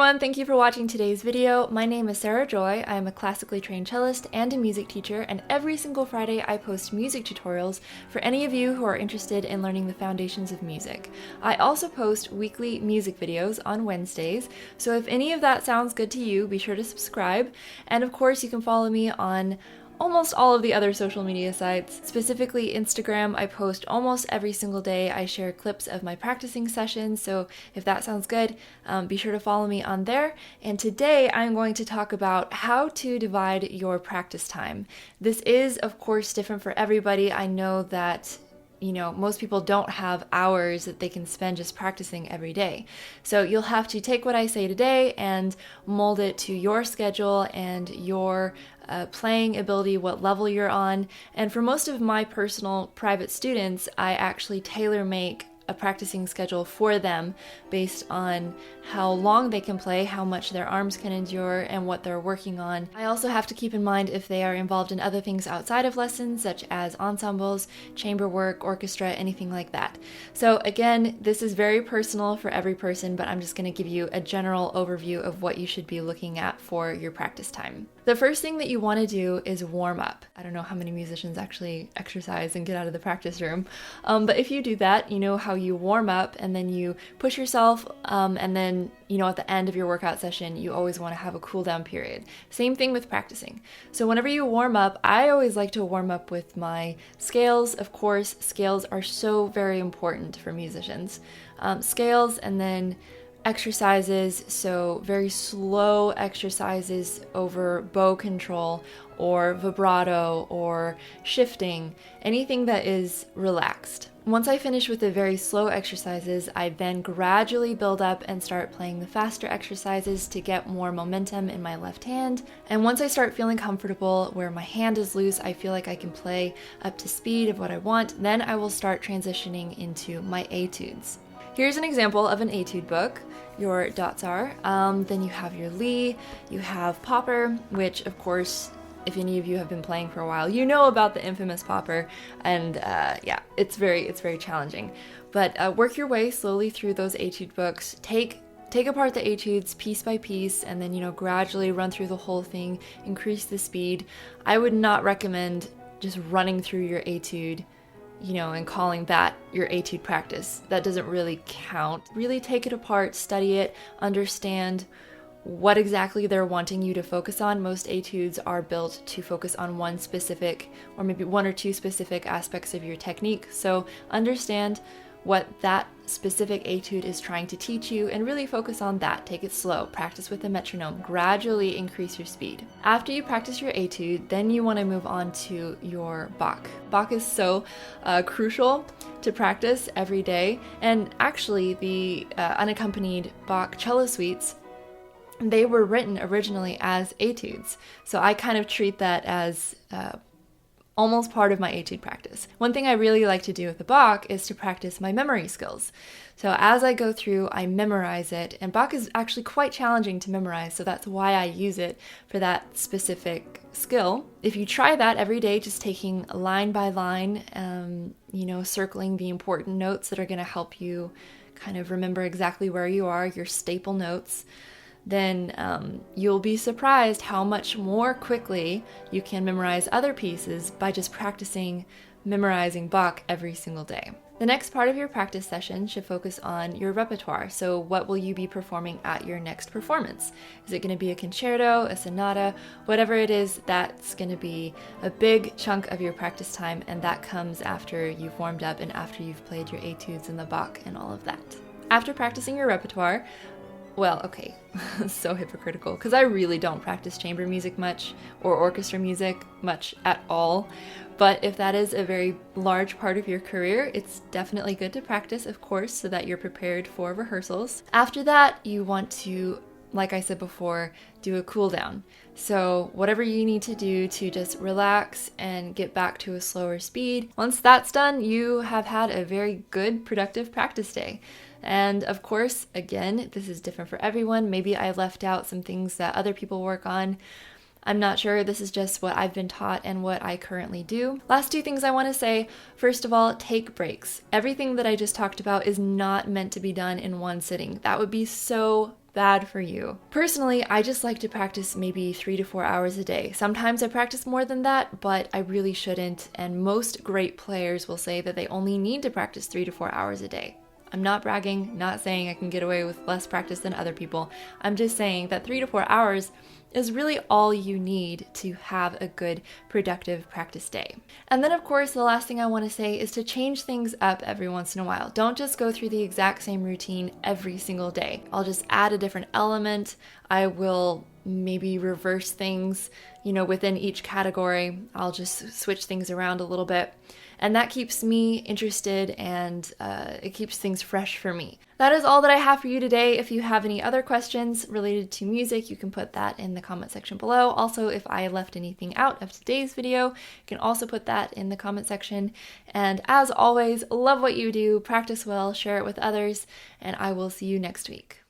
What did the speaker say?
everyone, thank you for watching today's video. My name is Sarah Joy. I am a classically trained cellist and a music teacher, and every single Friday I post music tutorials for any of you who are interested in learning the foundations of music. I also post weekly music videos on Wednesdays, so if any of that sounds good to you, be sure to subscribe. And of course, you can follow me on almost all of the other social media sites. Specifically Instagram, I post almost every single day. I share clips of my practicing sessions, so if that sounds good, be sure to follow me on there. And today I'm going to talk about how to divide your practice time. This is, of course, different for everybody. I know that most people don't have hours that they can spend just practicing every day. So you'll have to take what I say today and mold it to your schedule and your playing ability, what level you're on. And for most of my personal private students, I actually tailor make a practicing schedule for them based on how long they can play, how much their arms can endure, and what they're working on. I also have to keep in mind if they are involved in other things outside of lessons, such as ensembles, chamber work, orchestra, anything like that. So again, this is very personal for every person, but I'm just going to give you a general overview of what you should be looking at for your practice time. The first thing that you want to do is warm up. I don't know how many musicians actually exercise and get out of the practice room, but if you do that, you know how you warm up and then you push yourself, and then at the end of your workout session, you always want to have a cool down period. Same thing with practicing. So whenever you warm up, I always like to warm up with my scales. Of course, scales are so very important for musicians. Scales and then exercises, so very slow exercises over bow control or vibrato or shifting, anything that is relaxed. Once I finish with the very slow exercises, I then gradually build up and start playing the faster exercises to get more momentum in my left hand. And once I start feeling comfortable where my hand is loose, I feel like I can play up to speed of what I want, then I will start transitioning into my etudes. Here's an example of an etude book. Your dots are. Then you have your Lee, you have Popper, which of course, if any of you have been playing for a while, you know about the infamous Popper, and yeah, it's very challenging. But work your way slowly through those etude books. Take apart the etudes piece by piece, and then gradually run through the whole thing. Increase the speed. I would not recommend just running through your etude, and calling that your etude practice. That doesn't really count. Really take it apart, study it, understand what exactly they're wanting you to focus on. Most etudes are built to focus on one specific, or maybe one or two specific aspects of your technique. So understand what that specific etude is trying to teach you and really focus on that. Take it slow, practice with the metronome, gradually increase your speed. After you practice your etude, then you want to move on to your Bach. Bach is so crucial to practice every day, and actually the unaccompanied Bach cello suites, they were written originally as etudes. So I kind of treat that as almost part of my etude practice. One thing I really like to do with the Bach is to practice my memory skills. So as I go through, I memorize it, and Bach is actually quite challenging to memorize, so that's why I use it for that specific skill. If you try that every day, just taking line by line, circling the important notes that are going to help you kind of remember exactly where you are, your staple notes, then you'll be surprised how much more quickly you can memorize other pieces by just memorizing Bach every single day. The next part of your practice session should focus on your repertoire. So what will you be performing at your next performance? Is it going to be a concerto, a sonata, whatever it is? That's going to be a big chunk of your practice time, and that comes after you've warmed up and after you've played your etudes and the Bach and all of that. After practicing your repertoire, well, okay, so hypocritical, because I really don't practice chamber music much or orchestra music much at all. But if that is a very large part of your career, it's definitely good to practice, of course, so that you're prepared for rehearsals. After that, you want to, like I said before, do a cool down. So whatever you need to do to just relax and get back to a slower speed. Once that's done, you have had a very good, productive practice day. And of course, again, this is different for everyone. Maybe I left out some things that other people work on. I'm not sure. This is just what I've been taught and what I currently do. Last two things I want to say. First of all, take breaks. Everything that I just talked about is not meant to be done in one sitting. That would be so bad for you. Personally, I just like to practice maybe 3 to 4 hours a day. Sometimes I practice more than that, but I really shouldn't, and most great players will say that they only need to practice 3 to 4 hours a day. I'm not bragging, not saying I can get away with less practice than other people. I'm just saying that 3 to 4 hours is really all you need to have a good, productive practice day. And then, of course, the last thing I want to say is to change things up every once in a while. Don't just go through the exact same routine every single day. I'll just add a different element. I will maybe reverse things, within each category. I'll just switch things around a little bit. And that keeps me interested and it keeps things fresh for me. That is all that I have for you today. If you have any other questions related to music, you can put that in the comment section below. Also, if I left anything out of today's video, you can also put that in the comment section. And as always, love what you do, practice well, share it with others, and I will see you next week.